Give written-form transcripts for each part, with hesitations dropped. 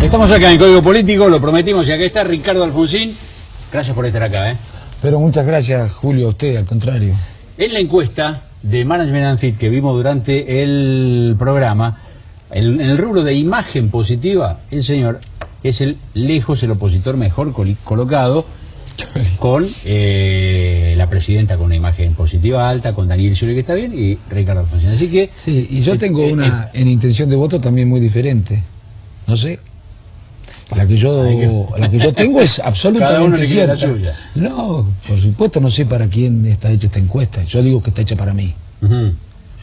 Estamos acá en Código Político, lo prometimos, y acá está Ricardo Alfonsín. Gracias por estar acá, Pero muchas gracias, Julio, a usted, al contrario. En la encuesta de Management and Fit que vimos durante el programa, en el rubro de imagen positiva, el señor es lejos el opositor mejor colocado, con la presidenta con una imagen positiva alta, con Daniel Scioli, que está bien, y Ricardo Alfonsín. Así que... Sí, y yo tengo una en intención de voto también muy diferente. No sé. La que yo tengo es absolutamente cierta. No, por supuesto no sé para quién está hecha esta encuesta. Yo digo que está hecha para mí.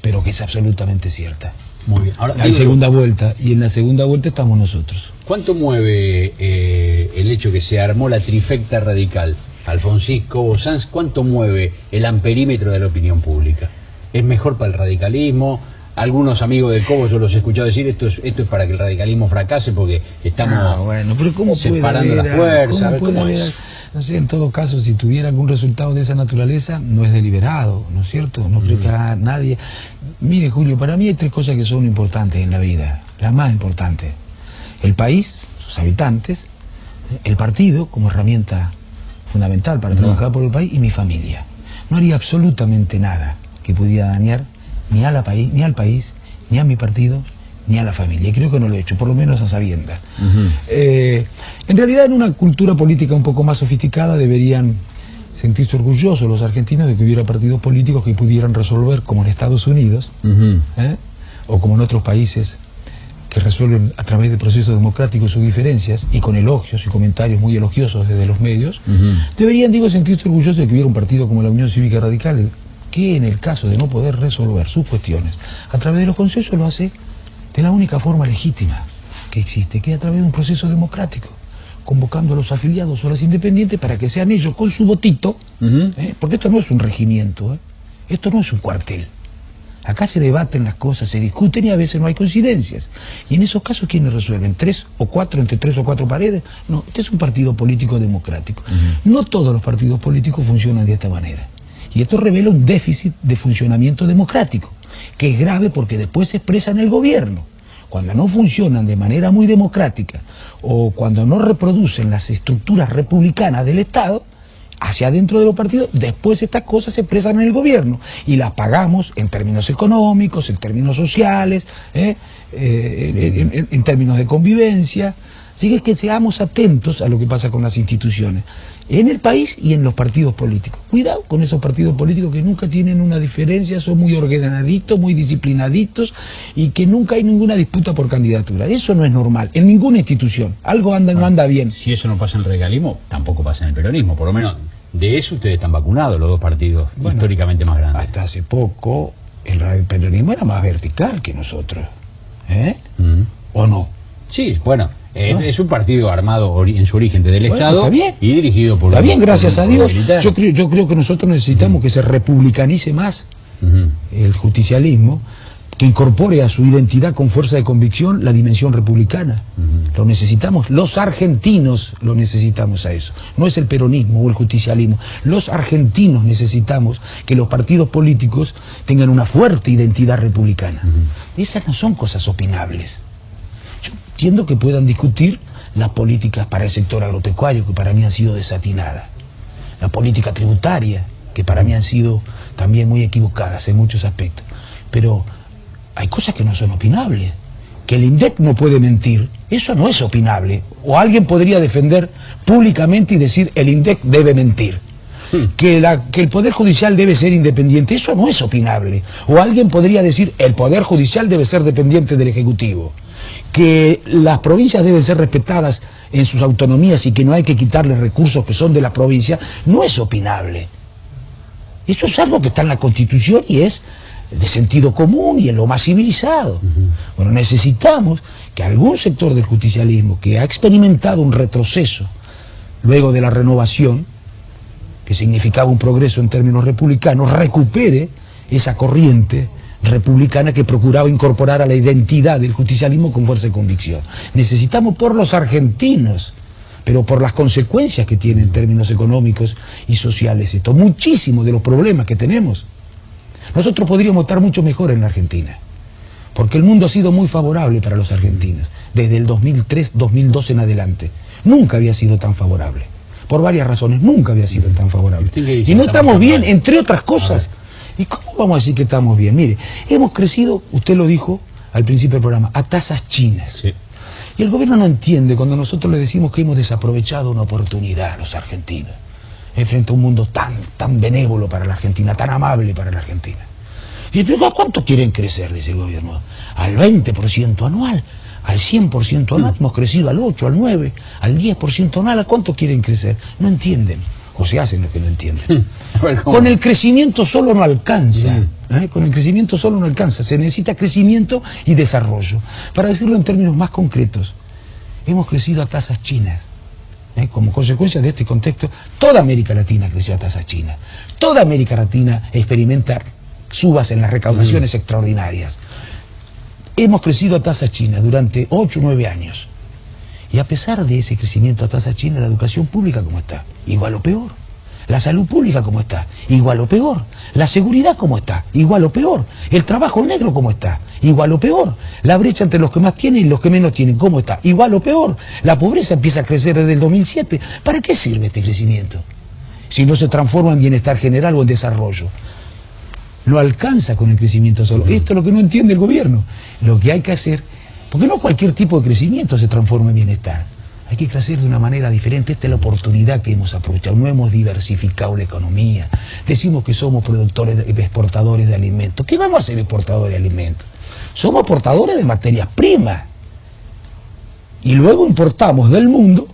Pero que es absolutamente cierta. Muy bien. Ahora, hay segunda vuelta, y en la segunda vuelta estamos nosotros. ¿Cuánto mueve el hecho que se armó la trifecta radical, Alfonsín, Cobo, Sanz? ¿Cuánto mueve el amperímetro de la opinión pública? ¿Es mejor para el radicalismo? Algunos amigos de Cobo, yo los he escuchado decir, esto es para que el radicalismo fracase porque estamos pero ¿cómo separando las fuerzas. No sé, en todo caso, si tuviera algún resultado de esa naturaleza, no es deliberado, ¿no es cierto? No creo que a nadie... Mire, Julio, para mí hay tres cosas que son importantes en la vida, las más importantes. El país, sus habitantes, el partido como herramienta fundamental para trabajar por el país, y mi familia. No haría absolutamente nada que pudiera dañar ni al país, ni a mi partido, ni a la familia. Y creo que no lo he hecho, por lo menos a sabiendas. En realidad, en una cultura política un poco más sofisticada, deberían sentirse orgullosos los argentinos de que hubiera partidos políticos que pudieran resolver, como en Estados Unidos, o como en otros países, que resuelven a través de procesos democráticos sus diferencias, y con elogios y comentarios muy elogiosos desde los medios. Deberían, sentirse orgullosos de que hubiera un partido como la Unión Cívica Radical, que en el caso de no poder resolver sus cuestiones a través de los consensos, lo hace de la única forma legítima que existe, que es a través de un proceso democrático, convocando a los afiliados o a los independientes para que sean ellos con su votito, porque esto no es un regimiento, esto no es un cuartel. Acá se debaten las cosas, se discuten, y a veces no hay coincidencias. Y en esos casos, ¿quiénes resuelven? ¿3 o 4 entre 3 o 4 paredes? No, este es un partido político democrático. No todos los partidos políticos funcionan de esta manera. Y esto revela un déficit de funcionamiento democrático, que es grave porque después se expresa en el gobierno. Cuando no funcionan de manera muy democrática, o cuando no reproducen las estructuras republicanas del Estado, hacia adentro de los partidos, después estas cosas se expresan en el gobierno, y las pagamos en términos económicos, en términos sociales, en términos de convivencia. Así que seamos atentos a lo que pasa con las instituciones, en el país y en los partidos políticos. Cuidado con esos partidos políticos que nunca tienen una diferencia, son muy ordenaditos, muy disciplinaditos, y que nunca hay ninguna disputa por candidatura. Eso no es normal, en ninguna institución. Algo no anda bien. Si eso no pasa en el radicalismo, tampoco pasa en el peronismo. Por lo menos de eso ustedes están vacunados, los dos partidos históricamente más grandes. Hasta hace poco el peronismo era más vertical que nosotros. ¿O no? Sí, bueno. Es un partido armado en su origen desde el Estado y dirigido por... Está bien, gracias a Dios. Yo creo que nosotros necesitamos que se republicanice más el justicialismo, que incorpore a su identidad con fuerza de convicción la dimensión republicana. Lo necesitamos, los argentinos lo necesitamos a eso. No es el peronismo o el justicialismo. Los argentinos necesitamos que los partidos políticos tengan una fuerte identidad republicana. Esas no son cosas opinables. Entiendo que puedan discutir las políticas para el sector agropecuario, que para mí han sido desatinadas, la política tributaria, que para mí han sido también muy equivocadas en muchos aspectos, pero hay cosas que no son opinables. Que el INDEC no puede mentir, eso no es opinable. O alguien podría defender públicamente y decir el INDEC debe mentir. Que el Poder Judicial debe ser independiente, eso no es opinable. O alguien podría decir el Poder Judicial debe ser dependiente del Ejecutivo. Que las provincias deben ser respetadas en sus autonomías y que no hay que quitarles recursos que son de la provincia, no es opinable. Eso es algo que está en la Constitución y es de sentido común y en lo más civilizado. Bueno, necesitamos que algún sector del justicialismo que ha experimentado un retroceso luego de la renovación, que significaba un progreso en términos republicanos, recupere esa corriente republicana que procuraba incorporar a la identidad del justicialismo con fuerza y convicción. Necesitamos por los argentinos, pero por las consecuencias que tiene en términos económicos y sociales esto, muchísimos de los problemas que tenemos. Nosotros podríamos estar mucho mejor en la Argentina, Porque el mundo ha sido muy favorable para los argentinos, desde el 2003, 2002 en adelante. Nunca había sido tan favorable. Por varias razones, nunca había sido tan favorable. Y no estamos bien, entre otras cosas. ¿Y cómo vamos a decir que estamos bien? Mire, hemos crecido, usted lo dijo al principio del programa, a tasas chinas. Sí. Y el gobierno no entiende cuando nosotros le decimos que hemos desaprovechado una oportunidad a los argentinos, frente a un mundo tan benévolo para la Argentina, tan amable para la Argentina. Y ¿a cuánto quieren crecer? Dice el gobierno. Al 20% anual, al 100% anual, hemos crecido al 8, al 9, al 10% anual. ¿A cuánto quieren crecer? No entienden, o se hacen los que no entienden. Con el crecimiento solo no alcanza. Con el crecimiento solo no alcanza, se necesita crecimiento y desarrollo. Para decirlo en términos más concretos, hemos crecido a tasas chinas. Como consecuencia de este contexto, toda América Latina creció a tasas chinas. Toda América Latina experimenta subas en las recaudaciones extraordinarias. Hemos crecido a tasas chinas durante 8 o 9 años. Y a pesar de ese crecimiento a tasas chinas, la educación pública ¿cómo está? Igual o peor. La salud pública ¿cómo está? Igual o peor. La seguridad ¿cómo está? Igual o peor. El trabajo negro ¿cómo está? Igual o peor. La brecha entre los que más tienen y los que menos tienen ¿cómo está? Igual o peor. La pobreza empieza a crecer desde el 2007. ¿Para qué sirve este crecimiento? Si no se transforma en bienestar general o en desarrollo. No alcanza con el crecimiento solo. Esto es lo que no entiende el gobierno. Lo que hay que hacer, porque no cualquier tipo de crecimiento se transforma en bienestar. Hay que crecer de una manera diferente. Esta es la oportunidad que hemos aprovechado. No hemos diversificado la economía. Decimos que somos productores, exportadores de alimentos. ¿Qué vamos a ser exportadores de alimentos? Somos exportadores de materias primas. Y luego importamos del mundo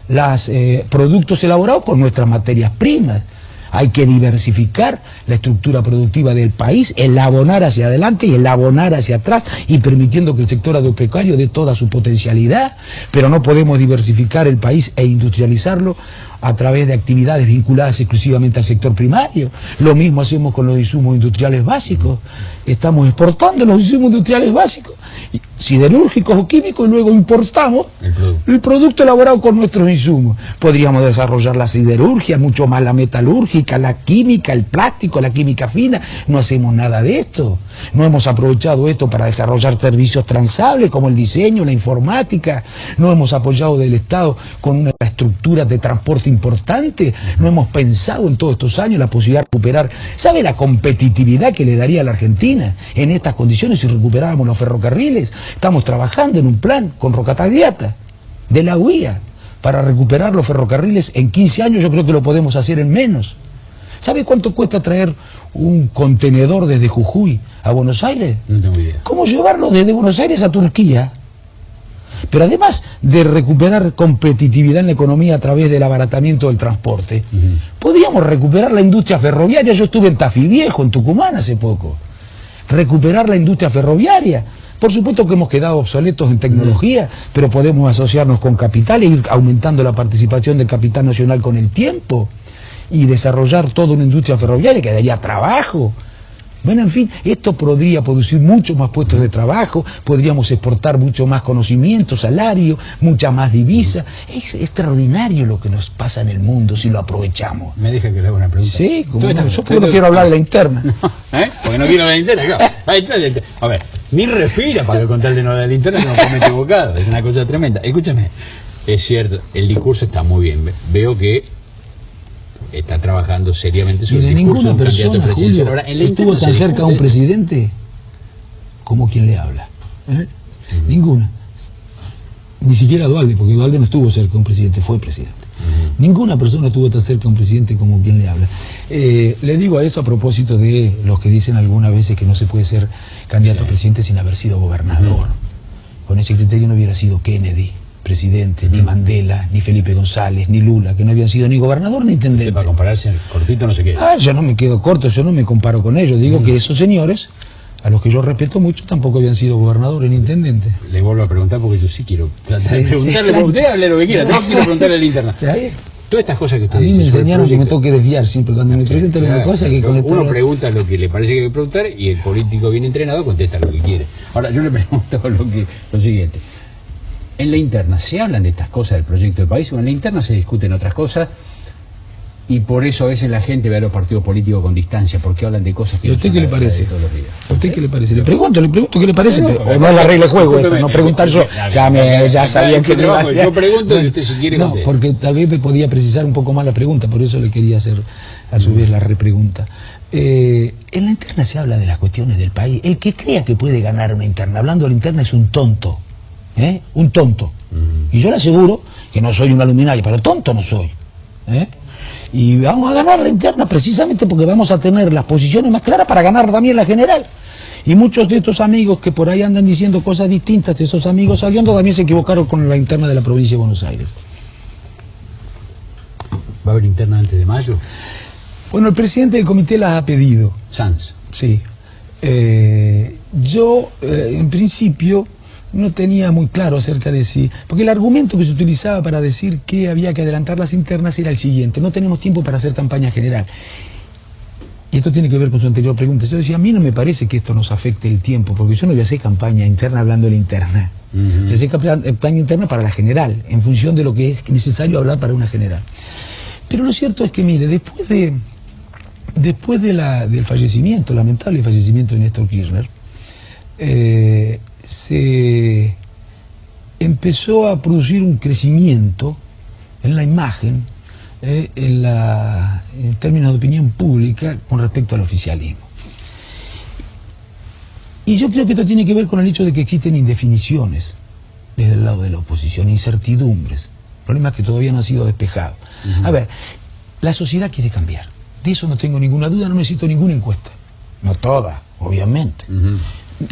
los productos elaborados con nuestras materias primas. Hay que diversificar la estructura productiva del país, el abonar hacia adelante y el abonar hacia atrás, y permitiendo que el sector agropecuario dé toda su potencialidad, pero no podemos diversificar el país e industrializarlo a través de actividades vinculadas exclusivamente al sector primario. Lo mismo hacemos con los insumos industriales básicos. Estamos exportando los insumos industriales básicos, siderúrgicos o químicos, y luego importamos el producto elaborado con nuestros insumos. Podríamos desarrollar la siderurgia, mucho más la metalúrgica, la química, el plástico, la química fina. No hacemos nada de esto. No hemos aprovechado esto para desarrollar servicios transables como el diseño, la informática. No hemos apoyado del Estado con una estructura de transporte importante. No hemos pensado en todos estos años la posibilidad de recuperar. ¿Sabe la competitividad que le daría a la Argentina en estas condiciones si recuperáramos los ferrocarriles? Estamos trabajando en un plan con Roca Tagliata de la UIA para recuperar los ferrocarriles en 15 años. Yo creo que lo podemos hacer en menos. ¿Sabe cuánto cuesta traer un contenedor desde Jujuy a Buenos Aires? No tengo idea. ¿Cómo llevarlo desde Buenos Aires a Turquía? Pero además de recuperar competitividad en la economía a través del abaratamiento del transporte, podríamos recuperar la industria ferroviaria. Yo estuve en Tafí Viejo, en Tucumán, hace poco. Recuperar la industria ferroviaria. Por supuesto que hemos quedado obsoletos en tecnología, pero podemos asociarnos con capital e ir aumentando la participación del capital nacional con el tiempo y desarrollar toda una industria ferroviaria que daría trabajo. Bueno, en fin, esto podría producir muchos más puestos de trabajo, podríamos exportar mucho más conocimiento, salario, mucha más divisa. Es extraordinario lo que nos pasa en el mundo si lo aprovechamos. ¿Me deja que le haga una pregunta? Sí, como no, yo porque no quiero hablar de la interna. Porque no quiero hablar de la interna, claro. A ver, ni respira para contarle no de la interna, no come equivocado, es una cosa tremenda. Escúchame, es cierto, el discurso está muy bien, veo que está trabajando seriamente sobre el discurso de un candidato presidencial. Ahora, en la estuvo tan cerca a un presidente como quien le habla. Ninguna. Ni siquiera Duhalde, porque Duhalde no estuvo cerca a un presidente, fue presidente. Ninguna persona estuvo tan cerca a un presidente como quien le habla. Le digo a eso a propósito de los que dicen algunas veces que no se puede ser candidato a presidente sin haber sido gobernador. Con ese criterio no hubiera sido Kennedy presidente, ni Mandela, ni Felipe González, ni Lula, que no habían sido ni gobernador ni intendente. Para compararse, cortito no se queda. Yo no me quedo corto, yo no me comparo con ellos. Digo que esos señores, a los que yo respeto mucho, tampoco habían sido gobernadores ni intendentes. Le vuelvo a preguntar porque yo sí quiero tratar de preguntarle, porque usted hable lo que quiera, no quiero preguntarle a la interna. Todas estas cosas que usted dice. A mí me enseñaron que me tengo que desviar siempre cuando me preguntan una cosa que contestar. Uno pregunta lo que le parece que hay que preguntar y el político bien entrenado contesta lo que quiere. Ahora, yo le pregunto lo siguiente. En la interna, ¿se hablan de estas cosas del proyecto de país o en la interna se discuten otras cosas? Y por eso a veces la gente ve a los partidos políticos con distancia, porque hablan de cosas que... ¿Y a usted qué le parece? Todos los días. ¿A usted qué le parece? Le pregunto qué le parece. O no es la regla de juego esto, no preguntar yo. Ya sabía que trabajo. Yo pregunto y usted si quiere no, conteste. porque tal vez me podía precisar un poco más la pregunta, por eso le quería hacer a su vez la repregunta. En la interna se habla de las cuestiones del país. El que crea que puede ganar una interna, hablando de la interna, es un tonto. Un tonto. Y yo le aseguro que no soy un luminaria, pero tonto no soy. Y vamos a ganar la interna precisamente porque vamos a tener las posiciones más claras para ganar también la general. Y muchos de estos amigos que por ahí andan diciendo cosas distintas, esos amigos saliendo, también se equivocaron con la interna de la provincia de Buenos Aires. ¿Va a haber interna antes de mayo? Bueno, el presidente del comité las ha pedido. Sanz. Sí. Yo, en principio, no tenía muy claro acerca de si... Porque el argumento que se utilizaba para decir que había que adelantar las internas era el siguiente: no tenemos tiempo para hacer campaña general. Y esto tiene que ver con su anterior pregunta. Yo decía, a mí no me parece que esto nos afecte el tiempo, porque yo no voy a hacer campaña interna hablando de la interna. Voy a hacer campaña interna para la general, en función de lo que es necesario hablar para una general. Pero lo cierto es que, mire, después del fallecimiento, lamentable fallecimiento de Néstor Kirchner, se empezó a producir un crecimiento en la imagen, en términos de opinión pública con respecto al oficialismo. Y yo creo que esto tiene que ver con el hecho de que existen indefiniciones desde el lado de la oposición, incertidumbres, problemas que todavía no han sido despejados. A ver, la sociedad quiere cambiar, de eso no tengo ninguna duda, no necesito ninguna encuesta, no toda, obviamente.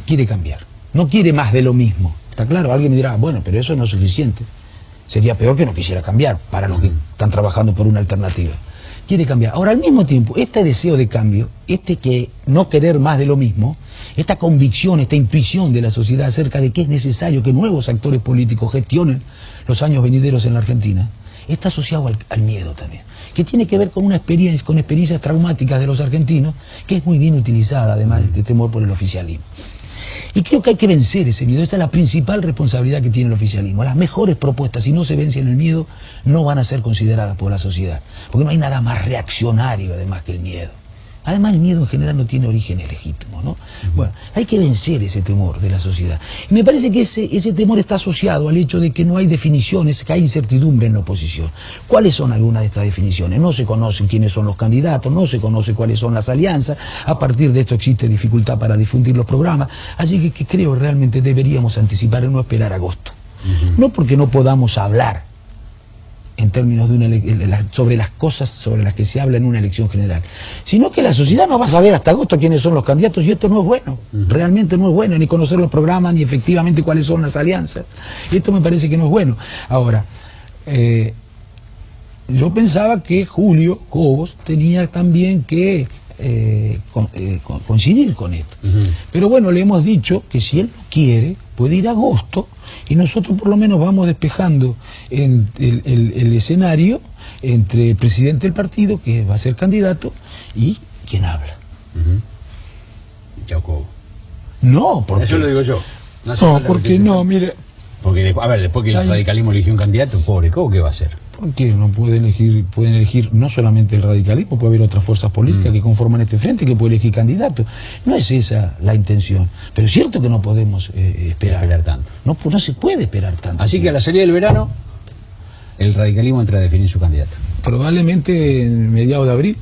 Quiere cambiar, no quiere más de lo mismo, está claro. Alguien me dirá, bueno, pero eso no es suficiente, sería peor que no quisiera cambiar para los que están trabajando por una alternativa. Quiere cambiar. Ahora, al mismo tiempo, este deseo de cambio, que no querer más de lo mismo, esta convicción, esta intuición de la sociedad acerca de que es necesario que nuevos actores políticos gestionen los años venideros en la Argentina, está asociado al miedo también, que tiene que ver con experiencias traumáticas de los argentinos, que es muy bien utilizada, además de este temor por el oficialismo. Y creo que hay que vencer ese miedo. Esta es la principal responsabilidad que tiene el oficialismo. Las mejores propuestas, si no se vencen el miedo, no van a ser consideradas por la sociedad, porque no hay nada más reaccionario además que el miedo. Además, el miedo en general no tiene origen legítimo, ¿no? Bueno, hay que vencer ese temor de la sociedad. Y me parece que ese temor está asociado al hecho de que no hay definiciones, que hay incertidumbre en la oposición. ¿Cuáles son algunas de estas definiciones? No se conocen quiénes son los candidatos, no se conoce cuáles son las alianzas. A partir de esto existe dificultad para difundir los programas. Así que creo realmente deberíamos anticipar y no esperar agosto. No porque no podamos hablar en términos de sobre las cosas sobre las que se habla en una elección general, sino que la sociedad no va a saber hasta agosto quiénes son los candidatos, y esto no es bueno, realmente no es bueno, ni conocer los programas, ni efectivamente cuáles son las alianzas. Esto me parece que no es bueno. Ahora, yo pensaba que Julio Cobos tenía también que coincidir con esto. Pero bueno, le hemos dicho que si él no quiere, puede ir a agosto, y nosotros por lo menos vamos despejando el escenario entre el presidente del partido, que va a ser candidato, y quien habla. Jacobo. No, porque... Eso lo digo yo. No, porque no, mire... Porque, a ver, después que el radicalismo eligió un candidato, pobre, ¿cómo que va a hacer? Porque no pueden elegir no solamente el radicalismo, puede haber otras fuerzas políticas que conforman este frente que puede elegir candidatos. No es esa la intención, pero es cierto que no podemos esperar tanto. No se puede esperar tanto. Así que a la salida del verano, el radicalismo entra a definir su candidato. Probablemente en mediados de abril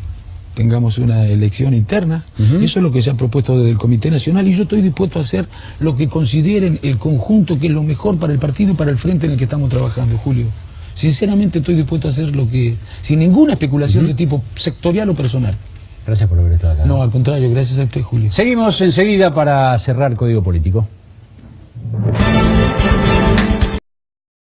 tengamos una elección interna. Eso es lo que se ha propuesto desde el Comité Nacional, y yo estoy dispuesto a hacer lo que consideren el conjunto que es lo mejor para el partido y para el frente en el que estamos trabajando, Julio. Sinceramente estoy dispuesto a hacer lo que... sin ninguna especulación de tipo sectorial o personal. Gracias por haber estado acá. No, al contrario, gracias a usted, Julio. Seguimos enseguida para cerrar Código Político.